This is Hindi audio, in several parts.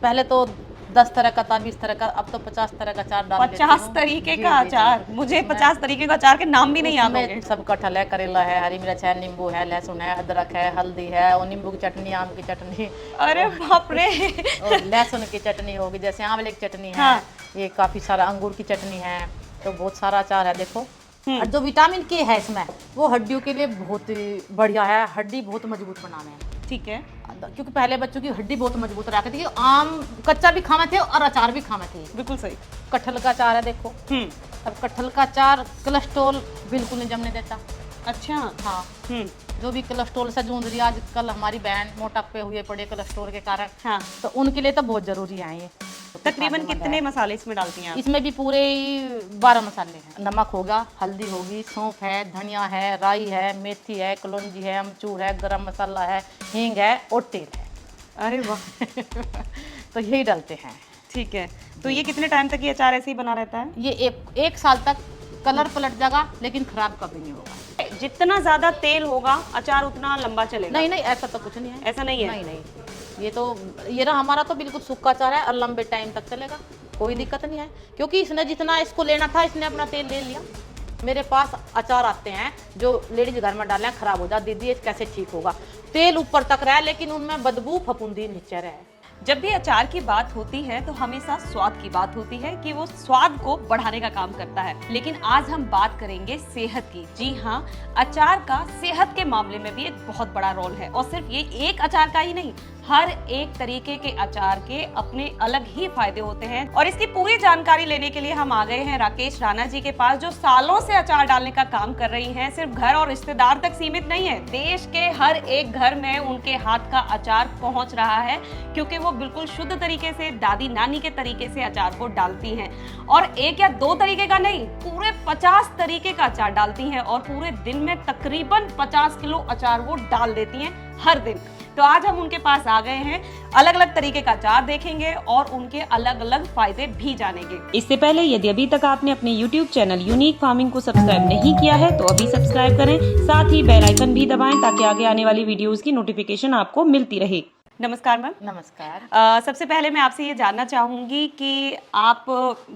पहले तो 10 तरह का था, 20 तरह का, अब तो 50 तरह का अचार डाल देती 50 हूँ। तरीके जी, का जी, जी। अचार, मुझे 50 तरीके का अचार के नाम भी नहीं याद होंगे। उसमें सब कटहल है, करेला है, हरी मिर्च है, नींबू है, लहसुन है, अदरक है, हल्दी है, और नींबू की चटनी, आम की चटनी अरे और, बाप रे। और लहसुन की चटनी होगी, जैसे आंवले की चटनी है। हाँ। ये काफ़ी सारा अंगूर की चटनी है। तो बहुत सारा अचार है देखो। और हम्म। जो विटामिन के है इसमें, वो हड्डियों के लिए बहुत ही बढ़िया है। हड्डी बहुत मजबूत बनाने हैं, ठीक है। क्योंकि पहले बच्चों की हड्डी बहुत मजबूत रखती थी। आम कच्चा भी खावे थे और अचार भी खावे थे। बिल्कुल सही। कटहल का अचार है देखो। अब कटहल का अचार कोलेस्ट्रॉल बिल्कुल नहीं जमने देता। अच्छा। हाँ, जो भी कोलेस्ट्रॉल से जूझ रही है आजकल हमारी बहन, मोटापे हुए पड़े कोलेस्ट्रॉल के कारण, हाँ। तो उनके लिए तो बहुत जरूरी है ये। तकरीबन कितने मसाले इसमें डालती हैं आप? इसमें भी पूरे 12 मसाले हैं। नमक होगा, हल्दी होगी, सौंफ है, धनिया है, राई है, मेथी है, कलौंजी है, अमचूर है, गरम मसाला है, हींग है और तेल है। अरे वाह। तो यही डालते हैं। ठीक है। तो ये कितने टाइम तक ये अचार ऐसे ही बना रहता है? ये एक साल तक कलर पलट जाएगा, लेकिन खराब कभी नहीं होगा। जितना ज्यादा तेल होगा अचार उतना लंबा चलेगा? नहीं नहीं, ऐसा तो कुछ नहीं है। ऐसा नहीं है? नहीं नहीं, ये ना हमारा तो बिल्कुल सूखा अचार है और लंबे टाइम तक चलेगा, कोई दिक्कत नहीं है। क्योंकि इसने जितना इसको लेना था, इसने अपना तेल ले लिया। मेरे पास अचार आते हैं जो लेडीज घर में डालें, खराब हो जाए, दीदी ये कैसे ठीक होगा। तेल ऊपर तक रहा, लेकिन उनमें बदबू फफूंदी नीचे रहे। जब भी अचार की बात होती है तो हमेशा स्वाद की बात होती है कि वो स्वाद को बढ़ाने का काम करता है। लेकिन आज हम बात करेंगे सेहत की। जी हाँ, अचार का सेहत के मामले में भी एक बहुत बड़ा रोल है। और सिर्फ ये एक अचार का ही नहीं, हर एक तरीके के अचार के अपने अलग ही फायदे होते हैं। और इसकी पूरी जानकारी लेने के लिए हम आ गए हैं राकेश राणा जी के पास, जो सालों से अचार डालने का काम कर रही हैं। सिर्फ घर और रिश्तेदार तक सीमित नहीं है, देश के हर एक घर में उनके हाथ का अचार पहुंच रहा है, क्योंकि वो बिल्कुल शुद्ध तरीके से दादी नानी के तरीके से अचार को डालती हैं। और एक या दो तरीके का नहीं, पूरे 50 तरीके का अचार डालती हैं। और पूरे दिन में तकरीबन 50 किलो अचार वो डाल देती हैं हर दिन। तो आज हम उनके पास आ गए हैं, अलग अलग तरीके का अचार देखेंगे और उनके अलग अलग फायदे भी जानेंगे। इससे पहले यदि अभी तक आपने अपने YouTube चैनल यूनिक फार्मिंग को सब्सक्राइब नहीं किया है तो अभी सब्सक्राइब करें, साथ ही बेल आइकन भी दबाएं ताकि आगे आने वाली वीडियोस की नोटिफिकेशन आपको मिलती रहे। नमस्कार मैम। नमस्कार। सबसे पहले मैं आपसे ये जानना चाहूंगी कि आप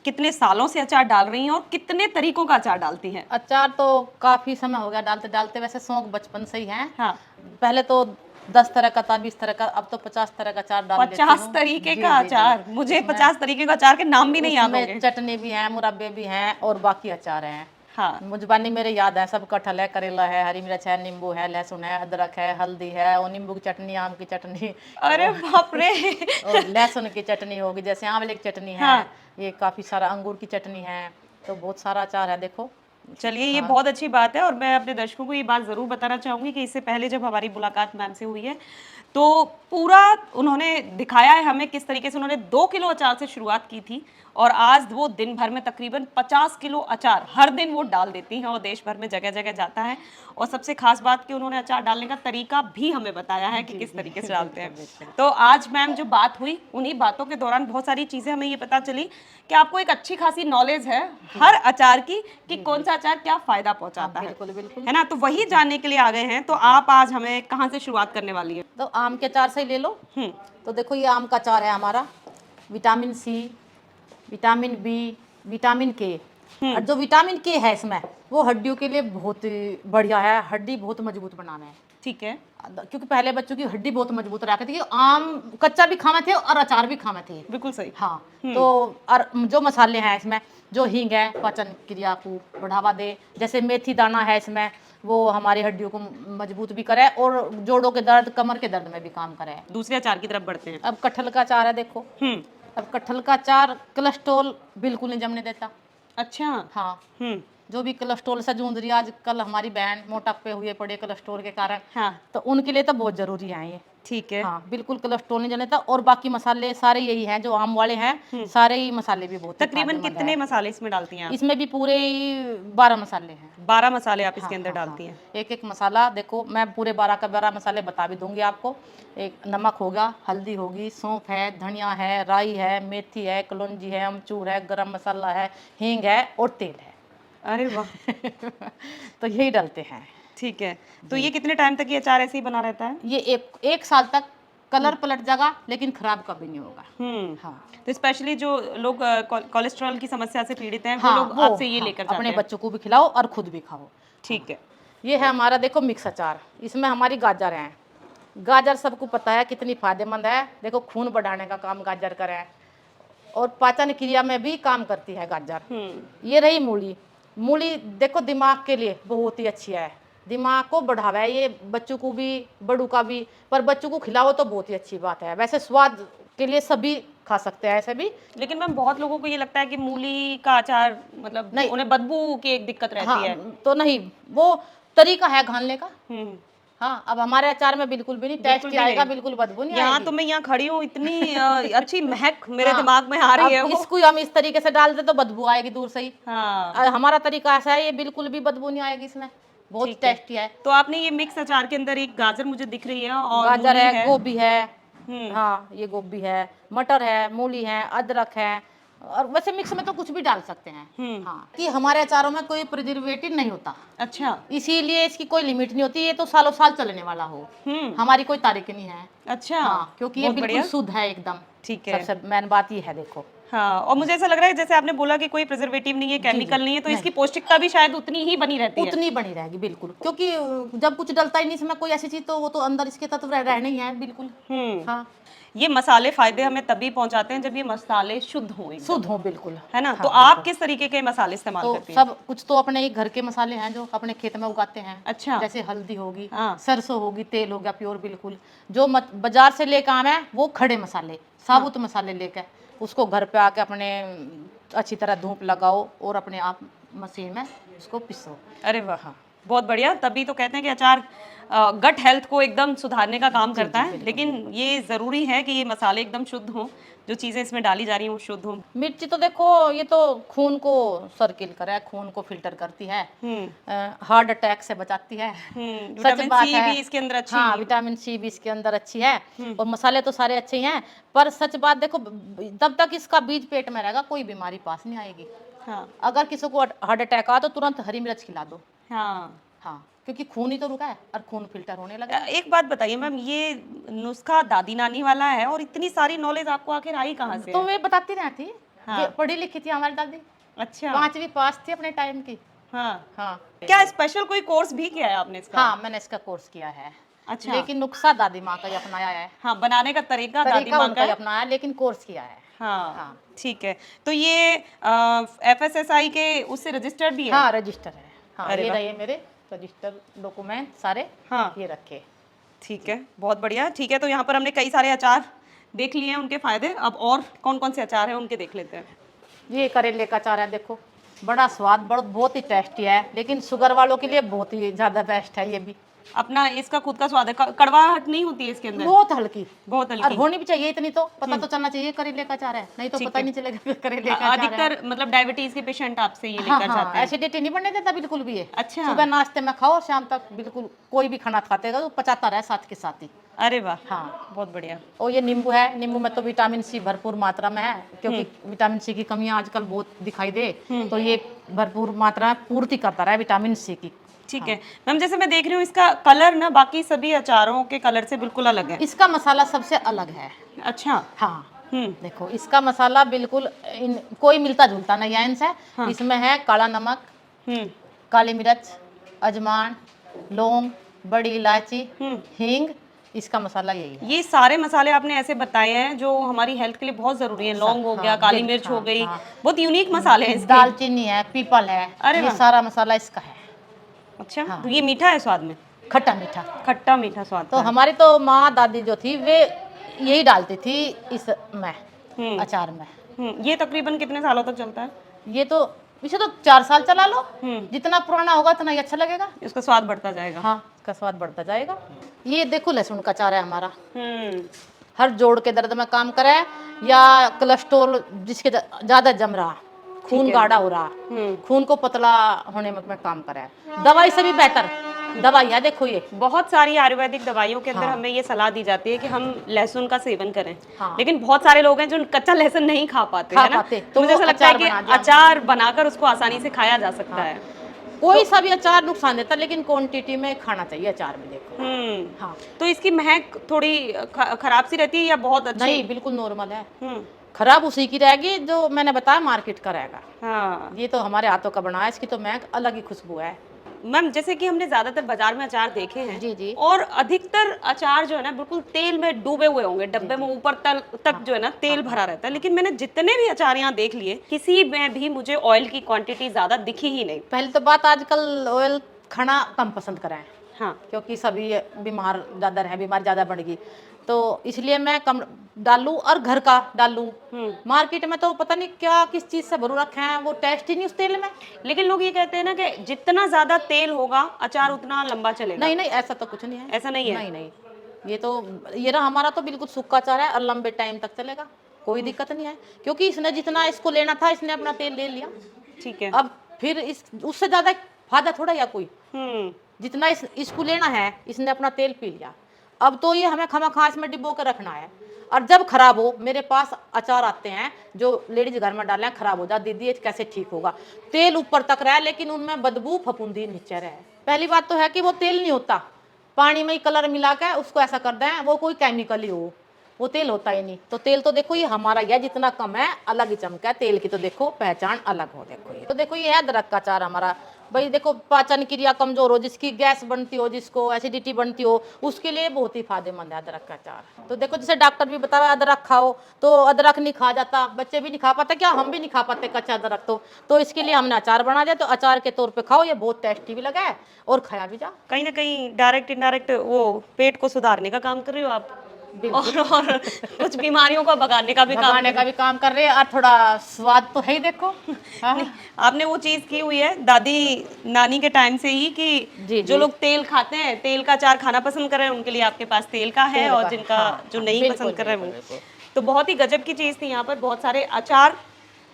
कितने सालों से अचार डाल रही हैं और कितने तरीकों का अचार डालती हैं? अचार तो काफी समय हो गया डालते डालते, वैसे शौक बचपन से ही है। हाँ। पहले तो 10 तरह का था, 20 तरह का, अब तो 50 तरह का अचार डाल देती हूँ। 50 तरीके का जी, जी, अचार, जी। मुझे 50 तरीके का अचार के नाम भी नहीं याद होंगे। चटनी भी है, मुरब्बे भी हैं और बाकी अचार हैं। हाँ। मुझबानी मेरे याद है सब। कटहल है, करेला है, हरी मिर्च है, नींबू है, लहसुन है, अदरक है, हल्दी है, और नींबू की चटनी, आम की चटनी अरे बाप रे। और लहसुन की चटनी होगी, जैसे आंवले की चटनी है। हाँ। ये काफी सारा अंगूर की चटनी है। तो बहुत सारा अचार है देखो। चलिए, ये हाँ। बहुत अच्छी बात है। और मैं अपने दर्शकों को ये बात ज़रूर बताना चाहूँगी कि इससे पहले जब हमारी मुलाकात मैम से हुई है तो पूरा उन्होंने दिखाया है हमें किस तरीके से उन्होंने 2 किलो अचार से शुरुआत की थी और आज वो दिन भर में तकरीबन 50 किलो अचार हर दिन वो डाल देती हैं और देश भर में जगह जगह जाता है। और सबसे खास बात कि उन्होंने अचार डालने का तरीका भी हमें बताया है कि किस तरीके से डालते हैं। तो आज मैम जो बात हुई, उन्हीं बातों के दौरान बहुत सारी चीज़ें हमें ये पता चली कि आपको एक अच्छी खासी नॉलेज है हर अचार की कि कौन सा अचार क्या फायदा पहुंचाता है। बिल्कुल बिल्कुल, है ना? तो वही जानने के लिए आ गए हैं। तो आप आज हमें कहाँ से शुरुआत करने वाली है? तो आम के अचार से ही ले लो। तो देखो, ये आम का अचार है हमारा। Vitamin C, vitamin B, vitamin K. और जो विटामिन के है इसमें, वो हड्डियों के लिए बहुत ही बढ़िया है। हड्डी बहुत मजबूत बनाना है। ठीक है। क्योंकि पहले बच्चों की हड्डी बहुत मजबूत रखी थी। आम कच्चा भी खावे थे और अचार भी खावे थे। बिल्कुल सही। हाँ। तो और जो मसाले हैं इसमें, जो हींग है पाचन क्रिया को बढ़ावा दे, जैसे मेथी दाना है इसमें, वो हमारी हड्डियों को मजबूत भी करे और जोड़ों के दर्द, कमर के दर्द में भी काम करे। दूसरे अचार की तरफ बढ़ते हैं। अब कटहल का अचार है देखो। अब कटहल का अचार कोलेस्ट्रॉल बिल्कुल नहीं जमने देता। अच्छा। हाँ। जो भी कोलेस्ट्रॉल से जूझ रही है आजकल हमारी बहन, मोटापे हुए पड़े कोलेस्ट्रॉल के कारण, हाँ। तो उनके लिए तो बहुत जरूरी है ये। ठीक है। हाँ, बिल्कुल कोलेस्ट्रॉल नहीं जलता। और बाकी मसाले सारे यही हैं जो आम वाले हैं, सारे ही मसाले भी बहुत तकरीबन कितने मसाले इसमें डालती हैं आप? इसमें भी पूरे 12 मसाले हैं। 12 मसाले आप इसके हाँ, अंदर हाँ, डालती हैं। एक एक मसाला देखो, मैं पूरे 12 का 12 मसाले बता भी दूंगी आपको। एक नमक होगा, हल्दी होगी, सौंफ है, धनिया है, राई है, मेथी है, कलौंजी है, अमचूर है, गरम मसाला है, हींग है और तेल है। अरे वाह। तो यही डालते हैं। ठीक है। तो ये कितने टाइम तक ये अचार ऐसे ही बना रहता है? ये एक साल तक कलर पलट जाएगा लेकिन खराब कभी नहीं होगा। हाँ तो स्पेशली जो लोग कोलेस्ट्रॉल की समस्या से पीड़ित हैं, हाँ, वो लोग आपसे ये लेकर जाते अपने हैं। बच्चों को भी खिलाओ और खुद भी खाओ। ठीक है। ये है हमारा देखो मिक्स अचार, इसमें हमारी गाजर है। गाजर सबको पता है कितनी फायदेमंद है, देखो खून बढ़ाने का काम गाजर कर है और पाचन क्रिया में भी काम करती है गाजर। ये रही मूली, मूली देखो दिमाग के लिए बहुत ही अच्छी है, दिमाग को बढ़ावा है ये, बच्चों को भी बड़ों का भी, पर बच्चों को खिलाओ तो बहुत ही अच्छी बात है। वैसे स्वाद के लिए सभी खा सकते हैं ऐसे भी। लेकिन मैम बहुत लोगों को ये लगता है कि मूली का अचार मतलब नहीं, उन्हें बदबू की एक दिक्कत रहती है। तो नहीं, वो तरीका है घालने का। हम्म। हाँ, अब हमारे अचार में बिल्कुल भी नहीं टेस्ट आएगा, बिल्कुल बदबू नहीं यहाँ आएगी। तो मैं यहाँ खड़ी हूँ, इतनी अच्छी महक मेरे दिमाग में आ रही है अब वो। इसको हम इस तरीके से डाल दे तो बदबू आएगी दूर से ही। हाँ। हमारा तरीका ऐसा है, ये बिल्कुल भी बदबू नहीं आएगी इसमें, बहुत टेस्टी है। तो आपने ये मिक्स अचार के अंदर एक गाजर मुझे दिख रही है और गाजर मूली है, गोभी है, हम्म। हाँ ये गोभी है, मटर है, मूली है, अदरक है, और वैसे मिक्स में तो कुछ भी डाल सकते हैं। हाँ, कि हमारे अचारों में कोई प्रिजर्वेटिव नहीं होता, अच्छा। इसीलिए इसकी कोई लिमिट नहीं होती, ये तो सालों साल चलने वाला हो, हमारी कोई तारीख नहीं है। अच्छा। हाँ, क्योंकि ये बिल्कुल शुद्ध है एकदम। ठीक है। सबसे मेन बात ये है देखो। हाँ, और मुझे ऐसा लग रहा है जैसे आपने बोला कि कोई प्रिजर्वेटिव नहीं है, केमिकल नहीं है, तो इसकी पौष्टिकता भी शायद उतनी ही बनी रहती है। उतनी बनी रहेगी बिल्कुल, क्योंकि जब कुछ डलता ही नहीं इसमें कोई ऐसी चीज, तो वो तो अंदर इसके तत्व रहने ही है बिल्कुल। हाँ, ये मसाले फायदे हमें तभी पहुंचाते हैं जब ये मसाले शुद्ध हो, शुद्ध हो बिल्कुल, है ना। हाँ, तो आप किस तरीके के मसाले इस्तेमाल तो करती हैं? सब कुछ तो अपने ही घर के मसाले हैं जो अपने खेत में उगाते हैं। अच्छा। जैसे हल्दी होगी, हाँ। सरसों होगी, तेल हो गया प्योर बिल्कुल। जो बाजार से लेकर आए हैं वो खड़े मसाले, साबुत मसाले लेकर उसको घर पे आके अपने अच्छी तरह धूप लगाओ और अपने आप मशीन में उसको पिसो। अरे वाह, बहुत बढ़िया। तभी तो कहते हैं कि अचार गट हेल्थ को एकदम सुधारने का काम करता है। लेकिन ये ज़रूरी है कि ये मसाले एकदम शुद्ध हों, जो चीज़ें इसमें डाली जा रही हैं वो शुद्ध हों। मिर्ची तो देखो ये तो खून को सर्किल करे, खून को फिल्टर करती है, हार्ट अटैक से बचाती है। विटामिन सी भी इसके अंदर अच्छी हाँ, विटामिन सी भी इसके अंदर अच्छी है, और मसाले तो सारे अच्छे ही हैं। पर सच बात देखो, तब तक इसका बीज पेट में रहेगा कोई बीमारी पास नहीं आएगी। हाँ। अगर किसी को हार्ट अटैक आ तो तुरंत हरी मिर्च खिला दो। हाँ। हाँ, क्योंकि खून ही तो रुका है और खून फिल्टर होने लगा। एक बात बताइए मैम, ये नुस्खा दादी नानी वाला है और इतनी सारी नॉलेज आपको आखिर आई कहाँ से? तो वे बताती रहती, हाँ। पढ़ी लिखी थी हमारी दादी। अच्छा। 5वीं पास थी अपने टाइम की। हाँ। हाँ। क्या स्पेशल कोई कोर्स भी किया है आपने इसका? हाँ, मैंने इसका कोर्स किया है। अच्छा। लेकिन नुस्खा दादी माँ का ही अपनाया है। हाँ, बनाने का तरीका दादी माँ उनका का ही अपनाया, लेकिन कोर्स किया है। हाँ। हाँ। ठीक है। तो ये FSSAI के उससे रजिस्टर्ड भी है? हाँ, रजिस्टर है। हाँ, अरे ये वाह। रहे मेरे रजिस्टर डॉक्यूमेंट सारे। हाँ। ये रखे। ठीक है, बहुत बढ़िया। ठीक है, तो यहाँ पर हमने कई सारे अचार देख लिए हैं, उनके फायदे। अब और कौन कौन से अचार हैं उनके देख लेते हैं। ये करेले का अचार है, देखो बड़ा स्वाद, बहुत ही टेस्टी है, लेकिन शुगर वालों के लिए बहुत ही ज्यादा बेस्ट है ये भी। अपना इसका खुद का स्वाद है, कड़वाहट नहीं होती है इसके अंदर? बहुत हल्की, बहुत और हल्की। होनी भी चाहिए इतनी, तो पता तो चलना चाहिए करेले का अचार है, नहीं तो पता ही नहीं चलेगा करेले का अचार है। अधिकतर मतलब डायबिटीज के पेशेंट आपसे ये हाँ, लेकर जाते हैं? एसिडिटी नहीं बनने देता बिल्कुल भी ये। अच्छा। सुबह नाश्ते में खाओ, शाम तक बिल्कुल कोई भी खाना खाते तो पचाता रहे साथ के साथ ही। अरे वाह। हाँ, बहुत बढ़िया। और ये नींबू है, नींबू में तो विटामिन सी भरपूर मात्रा में है, क्योंकि विटामिन सी की कमियां आजकल बहुत दिखाई दे, तो ये भरपूर मात्रा में पूर्ति करता रहा विटामिन सी की। ठीक है मैम, जैसे मैं देख रही हूँ इसका कलर ना बाकी सभी अचारों के कलर से बिल्कुल अलग है। इसका मसाला सबसे अलग है। अच्छा। हाँ, देखो इसका मसाला बिल्कुल कोई मिलता जुलता नहीं है इनसे। हाँ। इसमें है काला नमक, काली मिर्च, अजवाइन, लौंग, बड़ी इलायची, हींग, इसका मसाला यही है। ये सारे मसाले आपने ऐसे बताए हैं जो हमारी हेल्थ के लिए बहुत जरूरी है। लौंग हो गया, काली मिर्च हो गई, बहुत यूनिक मसाले हैं इसके। दालचीनी है, पीपल है, ये सारा मसाला इसका है। अच्छा। तो ये मीठा है स्वाद में? खट्टा मीठा। खट्टा मीठा स्वाद। तो हमारी तो माँ दादी जो थी वे यही डालती थी इस में, अचार में। ये तकरीबन कितने सालों तक चलता है? ये तो इसे तो 4 साल चला लो, जितना पुराना होगा उतना ही अच्छा लगेगा, इसका स्वाद बढ़ता जाएगा। हाँ, इसका स्वाद बढ़ता जाएगा। ये देखो लहसुन का अचार है हमारा, हर जोड़ के दर्द में काम करे, या कोलेस्ट्रॉल जिसके ज्यादा जम रहा, खून गाढ़ा हो रहा, खून को पतला होने में काम करे, दवाई से भी बेहतर दवाई है। देखो ये बहुत सारी आयुर्वेदिक दवाइयों के अंदर हमें ये सलाह दी जाती है कि हम लहसुन का सेवन करें। लेकिन बहुत सारे लोग हैं जो कच्चा लहसुन नहीं खा पाते, है ना? तो मुझे ऐसा लगता है कि अचार बनाकर उसको आसानी से खाया जा सकता है। कोई सा भी अचार नुकसान देता, लेकिन क्वांटिटी में खाना चाहिए अचार में, देखो। हाँ, तो इसकी महक थोड़ी खराब सी रहती है या बहुत अच्छी? नहीं, बिल्कुल नॉर्मल है। खराब उसी की रहेगी जो मैंने बताया मार्केट का रहेगा। हाँ, ये तो हमारे हाथों का बना है, इसकी तो महक अलग ही खुशबू है। मैम जैसे कि हमने ज्यादातर बाजार में अचार देखे हैं, जी जी। और अधिकतर अचार जो है ना बिल्कुल तेल में डूबे हुए होंगे, डब्बे में ऊपर तक जो है ना तेल भरा रहता है, लेकिन मैंने जितने भी अचार यहाँ देख लिए, किसी में भी मुझे ऑयल की क्वांटिटी ज्यादा दिखी ही नहीं। पहले तो बात, आजकल ऑयल खाना कम पसंद कराएं, हाँ, क्योंकि सभी बीमार ज़्यादा रहे, बीमारी ज़्यादा बढ़ गई, तो इसलिए मैं कम डालूं और घर का डालूं। मार्केट में तो पता नहीं क्या किस चीज़ से भरू रखे हैं, वो टेस्ट ही नहीं उस तेल में। लेकिन लोग ये कहते हैं ना कि जितना ज्यादा तेल होगा अचार उतना लंबा चलेगा। नहीं नहीं, ऐसा तो कुछ नहीं है। ऐसा नहीं है? नहीं नहीं, ये ना हमारा तो बिल्कुल सूखा अचार है और लंबे टाइम तक चलेगा, कोई दिक्कत नहीं है, क्योंकि इसने जितना इसको लेना था इसने अपना तेल ले लिया। ठीक है। अब फिर उससे ज्यादा फायदा थोड़ा या कोई, जितना इसको लेना है इसने अपना तेल पी लिया। अब तो ये हमें खामा इसमें डिब्बो के रखना है, और जब खराब हो, मेरे पास अचार आते हैं जो लेडीज घर में डालें, खराब हो जाए, दीदी ये कैसे ठीक होगा, तेल ऊपर तक रहे लेकिन उनमें बदबू फफूंदी नीचे रहे। पहली बात तो है कि वो तेल नहीं होता, पानी में ही कलर मिला के उसको ऐसा कर दें, वो कोई केमिकल ही हो, वो तेल होता ही नहीं। तो तेल तो देखो ये हमारा ही है, जितना कम है अलग ही चमका है, तेल की तो देखो पहचान अलग हो। देखो ये तो देखो, ये है अदरक का अचार हमारा। भाई देखो, पाचन क्रिया कमजोर हो, जिसकी गैस बनती हो, जिसको एसिडिटी बनती हो, उसके लिए बहुत ही फायदेमंद है अदरक का अचार। तो देखो, जैसे डॉक्टर भी बता रहा है अदरक खाओ, तो अदरक नहीं खा जाता, बच्चे भी नहीं खा पाते, क्या हम भी नहीं खा पाते कच्चा अदरक, तो इसके लिए हमने अचार बना दिया। तो अचार के तौर पे खाओ, ये बहुत टेस्टी भी लगा है और खाया भी जा। कहीं ना कहीं डायरेक्ट इनडायरेक्ट वो पेट को सुधारने का काम कर रही हो आप, और कुछ बीमारियों को भगाने का भी काम कर रहे हैं, और थोड़ा स्वाद तो है ही। देखो हाँ। आपने वो चीज की हुई है दादी नानी के टाइम से ही कि जो लोग तेल खाते हैं, तेल का अचार खाना पसंद कर रहे हैं, उनके लिए आपके पास तेल का है, और जिनका जो नहीं पसंद कर रहे हैं वो, तो बहुत ही गजब की चीज थी। यहाँ पर बहुत सारे अचार,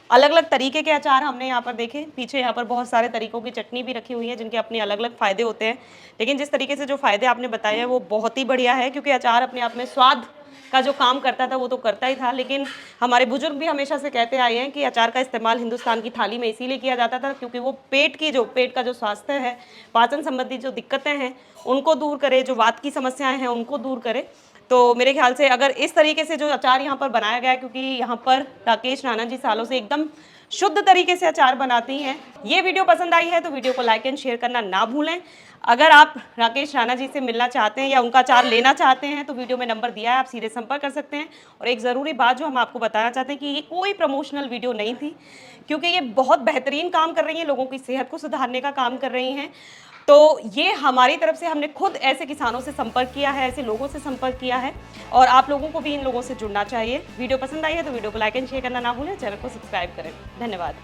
अलग अलग तरीके के अचार हमने यहाँ पर देखे। पीछे यहाँ पर बहुत सारे तरीकों की चटनी भी रखी हुई है, जिनके अपने अलग अलग फायदे होते हैं, लेकिन जिस तरीके से जो फायदे आपने बताए हैं वो बहुत ही बढ़िया है, क्योंकि अचार अपने आप में स्वाद का जो काम करता था वो तो करता ही था, लेकिन हमारे बुजुर्ग भी हमेशा से कहते आए हैं कि अचार का इस्तेमाल हिंदुस्तान की थाली में इसीलिए किया जाता था क्योंकि वो पेट का जो स्वास्थ्य है, पाचन संबंधी जो दिक्कतें हैं उनको दूर करे, जो वात की समस्याएं हैं उनको दूर करे। तो मेरे ख्याल से अगर इस तरीके से जो अचार यहाँ पर बनाया गया है, क्योंकि यहाँ पर राकेश राणा जी सालों से एकदम शुद्ध तरीके से अचार बनाती हैं। ये वीडियो पसंद आई है तो वीडियो को लाइक एंड शेयर करना ना भूलें। अगर आप राकेश राणा जी से मिलना चाहते हैं या उनका अचार लेना चाहते हैं तो वीडियो में नंबर दिया है, आप सीधे संपर्क कर सकते हैं। और एक ज़रूरी बात जो हम आपको बताना चाहते हैं कि ये कोई प्रमोशनल वीडियो नहीं थी, क्योंकि ये बहुत बेहतरीन काम कर रही हैं, लोगों की सेहत को सुधारने का काम कर रही हैं। तो ये हमारी तरफ से हमने खुद ऐसे किसानों से संपर्क किया है, ऐसे लोगों से संपर्क किया है, और आप लोगों को भी इन लोगों से जुड़ना चाहिए। वीडियो पसंद आई है तो वीडियो को लाइक एंड शेयर करना ना भूलें, चैनल को सब्सक्राइब करें। धन्यवाद।